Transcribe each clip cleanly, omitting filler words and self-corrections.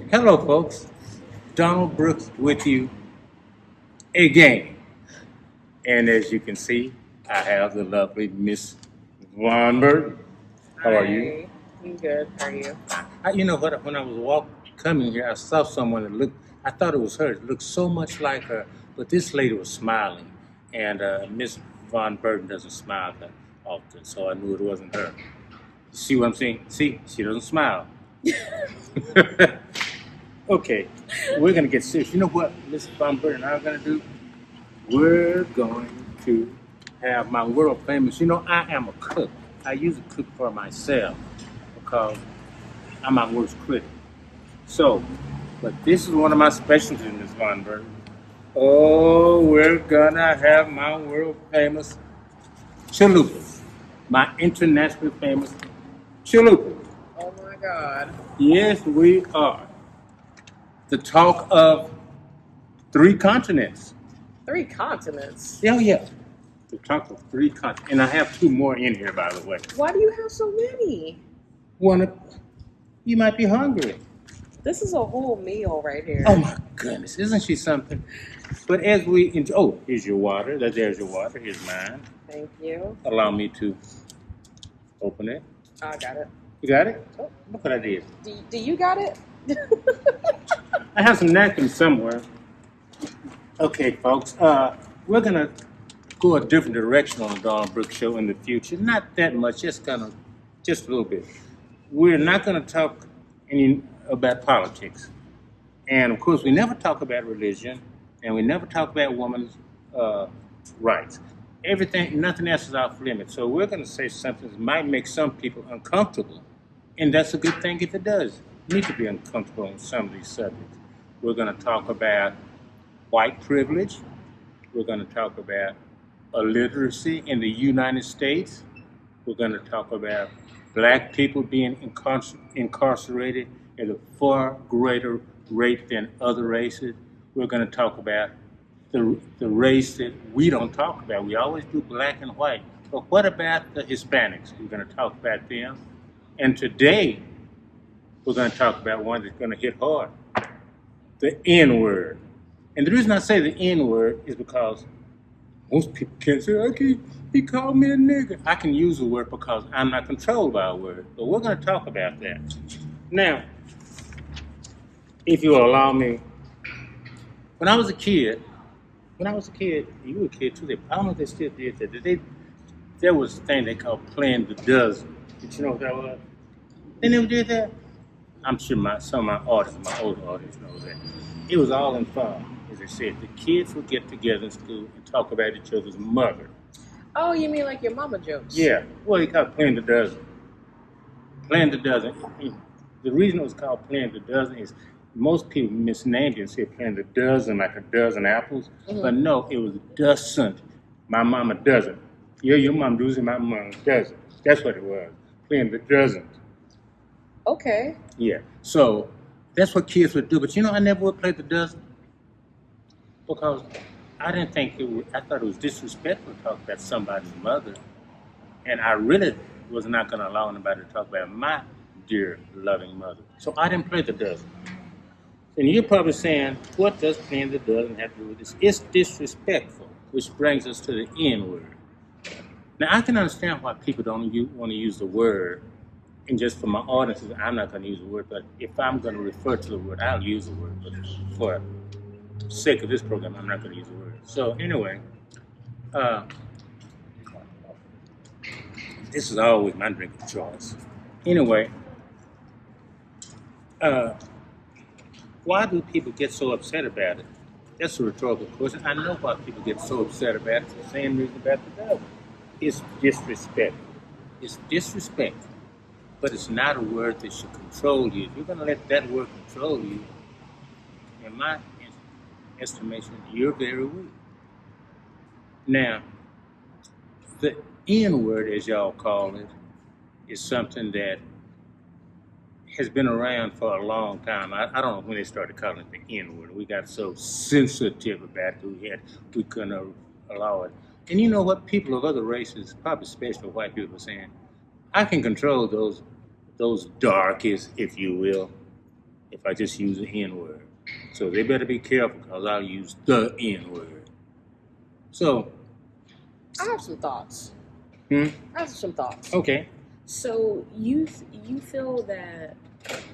Hello, folks. Donald Brooks with you again. And as you can see, I have the lovely Miss Von Burton. How are you? Hi, I'm good. How are you? You know what? When I was coming here, I saw someone that looked, I thought it was her. It looked so much like her, but this lady was smiling. And Miss Von Burton doesn't smile that often, so I knew it wasn't her. See what I'm saying? See, she doesn't smile. Okay, we're going to get serious. You know what Miss Von Burton and I are going to do? We're going to have my world famous. You know, I am a cook. I usually cook for myself because I'm my worst critic. So, but this is one of my specialties, Miss Von Burton. Oh, we're gonna have my world famous chalupa, my internationally famous chalupa. Oh my God. Yes, we are. The talk of three continents. 3 continents. Yeah, yeah. The talk of three continents. And I have two more in here, by the way. Why do you have so many? One, you might be hungry. This is a whole meal right here. Oh my goodness, isn't she something? But as we enjoy, oh, here's your water. There's your water. Here's mine. Thank you. Allow me to open it. I got it. You got it? Oh. Look what I did. Do you got it? I have some napkins somewhere. Okay, folks. We're gonna go a different direction on the Dawn Brooks Show in the future. Not that much, just a little bit. We're not gonna talk about politics. And of course, we never talk about religion, and we never talk about women's rights. Nothing else is off limits. So we're going to say something that might make some people uncomfortable, and that's a good thing if it does. You need to be uncomfortable on some of these subjects. We're going to talk about white privilege. We're going to talk about illiteracy in the United States. We're going to talk about black people being incarcerated at a far greater rate than other races. We're going to talk about the race that we don't talk about. We always do black and white. But what about the Hispanics? We're going to talk about them. And today, we're going to talk about one that's going to hit hard, the N-word. And the reason I say the N-word is because most people can't say, okay, he called me a nigger. I can use the word because I'm not controlled by a word. But we're going to talk about that. Now, if you will allow me, when I was a kid, you were a kid too. I don't know if they still did that. There was a thing they called playing the dozen. Did you know what that was? They never did that? I'm sure some of my older audience knows that. It was all in fun. As I said, the kids would get together in school and talk about each other's mother. Oh, you mean like your mama jokes? Yeah. Well, they called it playing the dozen. Playing the dozen. The reason it was called playing the dozen is most people misnamed it and said playing the dozen like a dozen apples. Mm-hmm. But no, it was doesn't. My mama doesn't. Yeah, your mom does, my mom doesn't. That's what it was. Playing the doesn't. Okay. Yeah. So that's what kids would do. But you know, I never would play the dozen because I didn't think I thought it was disrespectful to talk about somebody's mother. And I really was not going to allow anybody to talk about my dear, loving mother. So I didn't play the dozen. And you're probably saying, what does playing the dozen have to do with this? It's disrespectful, which brings us to the N-word. Now, I can understand why people don't want to use the word. And just for my audiences, I'm not going to use the word. But if I'm going to refer to the word, I'll use the word. But for the sake of this program, I'm not going to use the word. So anyway, this is always my drink of choice. Anyway, why do people get so upset about it? That's a rhetorical question. I know why people get so upset about it. It's the same reason about the devil. It's disrespectful. It's disrespectful. But it's not a word that should control you. If you're going to let that word control you, in my estimation, you're very weak. Now, the N-word, as y'all call it, is something that has been around for a long time. I don't know when they started calling it the N-word. We got so sensitive about it, we couldn't allow it. And you know what? People of other races, probably especially white people, are saying, I can control those darkies, if you will. if I just use the N word. So they better be careful because I'll use the N word. So, I have some thoughts. hmm? I have some thoughts. Okay. So you feel that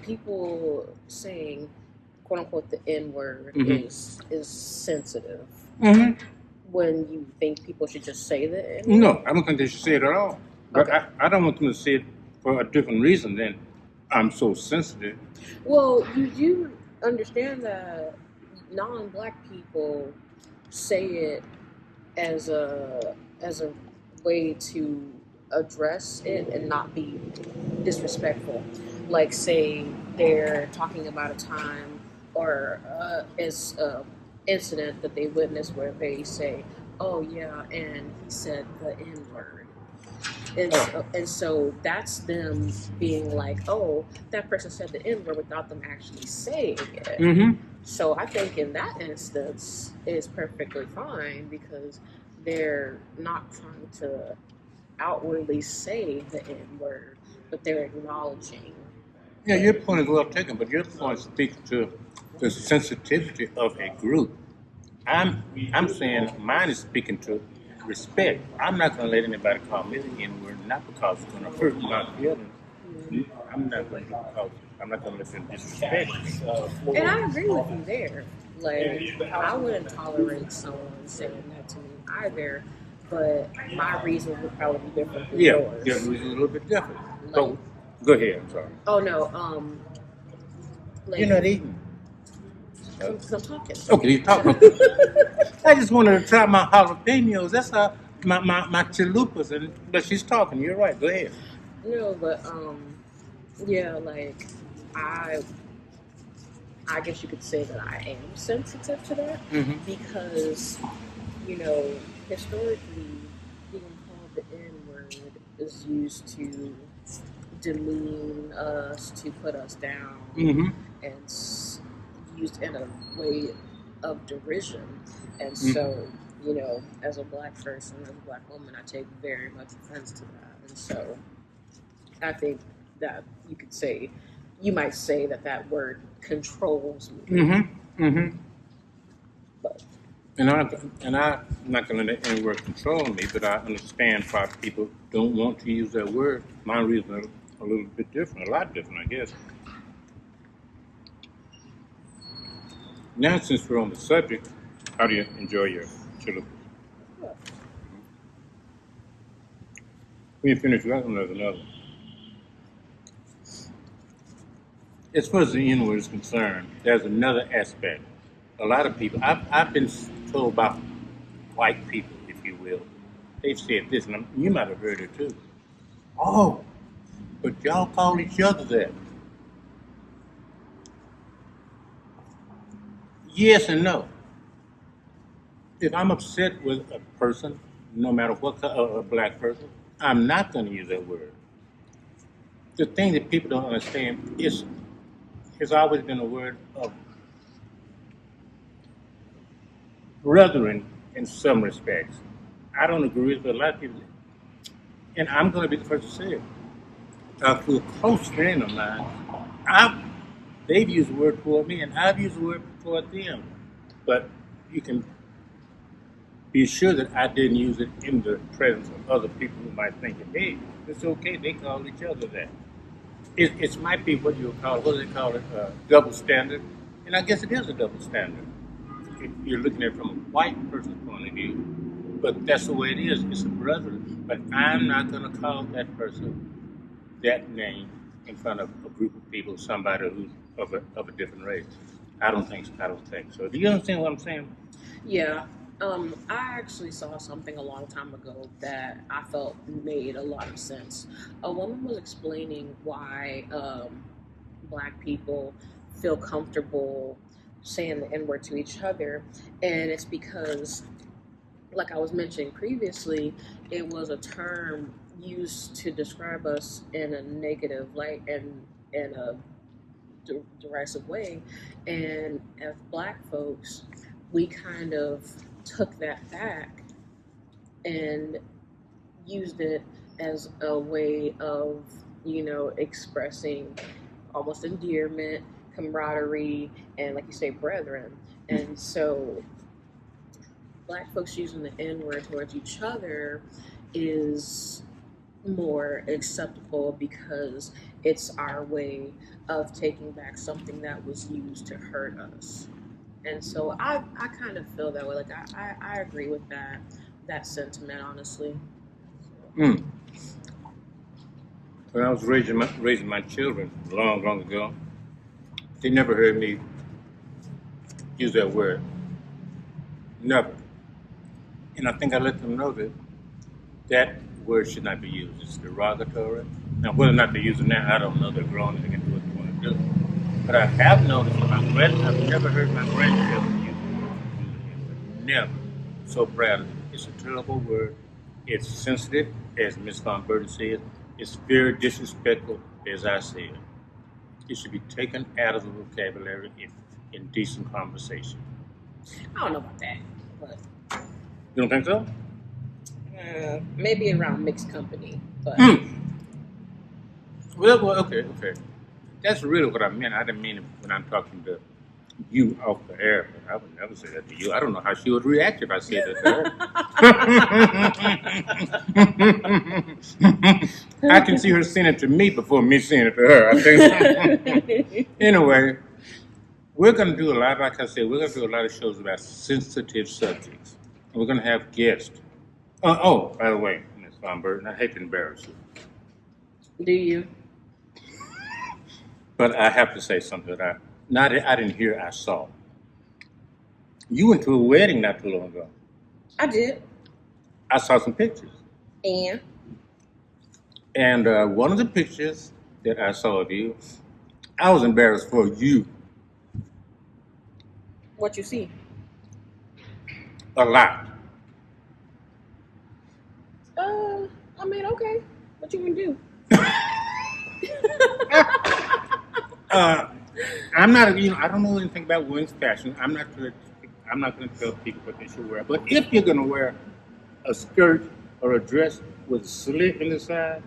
people saying quote unquote the N word Mhm. is sensitive Mm-hmm. when you think people should just say the N word? No, I don't think they should say it at all. But Okay. I don't want them to say it for a different reason than I'm so sensitive. Well, you do understand that non-black people say it as a way to address it and not be disrespectful. Like, say they're talking about a time or as incident that they witnessed where they say, "Oh yeah," and he said the N word. And so that's them being like, oh, that person said the N word without them actually saying it. Mm-hmm. So I think in that instance, it's perfectly fine because they're not trying to outwardly say the N word, but they're acknowledging. Yeah, your point is well taken, but your point speaks to the sensitivity of a group. I'm I'm saying mine is speaking to respect. I'm not going to let anybody call me the N word, not because it's going to hurt my feelings. I'm not going to because I'm not going to let them disrespect me. And I agree with you there. Like, I wouldn't tolerate someone saying that to me either, but my reason would probably be different than Yeah, yours. your reason is a little bit different. Like, So go ahead. I'm sorry. oh no, like, You're not eating. because I'm talking. Okay, you talking. I just wanted to try my jalapenos. That's how my chalupas, but she's talking. You're right. Go ahead. No, but yeah, like I I guess you could say that I am sensitive to that Mm-hmm. because, you know, historically being called the N word is used to demean us, to put us down, Mm-hmm. and used in a way of derision. And Mm-hmm. so, you know, as a black person, as a black woman, I take very much offense to that. And so I think that you might say that that word controls me. Mm-hmm. Mm-hmm. But And I'm not going to let any word control me, but I understand why people don't want to use that word. My reason is a little bit different, a lot different, I guess. Now, since we're on the subject, how do you enjoy your chalupas? When you finish that one, there's another. As far as the N word is concerned, there's another aspect. A lot of people, I've been told by white people, if you will, they've said this, and you might have heard it too. Oh, but y'all call each other that. Yes and no. If I'm upset with a person, no matter what a black person, I'm not going to use that word. The thing that people don't understand is has always been a word of brethren in some respects. I don't agree with it, but a lot of people, and I'm going to be the first to say it. To a close friend of mine, I've, they've used the word toward me, and I've used the word toward them. But you can be sure that I didn't use it in the presence of other people who might think, hey, it's okay, they call each other that. It might be what you would call, what do they call it, double standard. And I guess it is a double standard if you're looking at it from a white person's point of view. But that's the way it is. It's a brother. But I'm not going to call that person that name in front of a group of people, somebody who's of a different race. I don't think so. I don't think so. Do you understand what I'm saying? yeah, I actually saw something a long time ago that I felt made a lot of sense. A woman was explaining why black people feel comfortable saying the N word to each other, and it's because, like I was mentioning previously, it was a term used to describe us in a negative light and in a derisive way. And as black folks, we kind of took that back and used it as a way of, you know, expressing almost endearment, camaraderie, and like you say, brethren. And so black folks using the N word towards each other is more acceptable because it's our way of taking back something that was used to hurt us. And so I kind of feel that way. Like I agree with that sentiment, honestly. Mm. When I was raising my children long ago, they never heard me use that word. Never. And I think I let them know that that word should not be used. It's derogatory. Now, whether or not they're using that, I don't know. They're grown and they can do what they want to do. But I have noticed that I've never heard my grandchildren use it. Never. So proud of it. It's a terrible word. It's sensitive, as Ms. Von Burton said. It's very disrespectful, as I said. It should be taken out of the vocabulary in decent conversation. I don't know about that, but You don't think so? maybe around mixed company. But Well, okay. That's really what I meant. I didn't mean it when I'm talking to you off the air, but I would never say that to you. I don't know how she would react if I said that to her. I can see her saying it to me before me saying it to her, I think. Anyway, we're going to do a lot, like I said, we're going to do a lot of shows about sensitive subjects. And we're going to have guests. Oh, by the way, Ms. Von Burton, I hate to embarrass you, do you? but I have to say something that I didn't hear, I saw. You went to a wedding not too long ago. I did. I saw some pictures. And one of the pictures that I saw of you, I was embarrassed for you what you see? a lot. I mean, okay. What you gonna do? I'm not, I don't know anything about women's fashion. I'm not going to tell people what they should wear. But if you're going to wear a skirt or a dress with a slit in the side,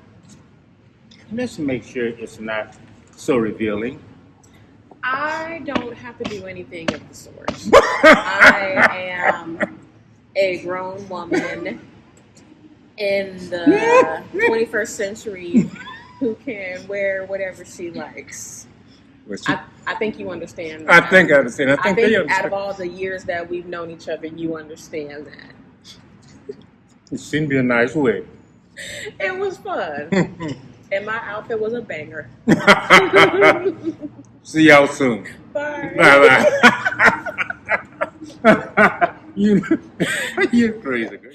let's make sure it's not so revealing. I don't have to do anything of the sort. I am a grown woman in the 21st century who can wear whatever she likes. I think you understand that. I think I understand. I think they out understand. of all the years that we've known each other, you understand that. It seemed to be a nice way. It was fun. And my outfit was a banger. See y'all soon. Bye. Bye-bye. You're crazy, girl.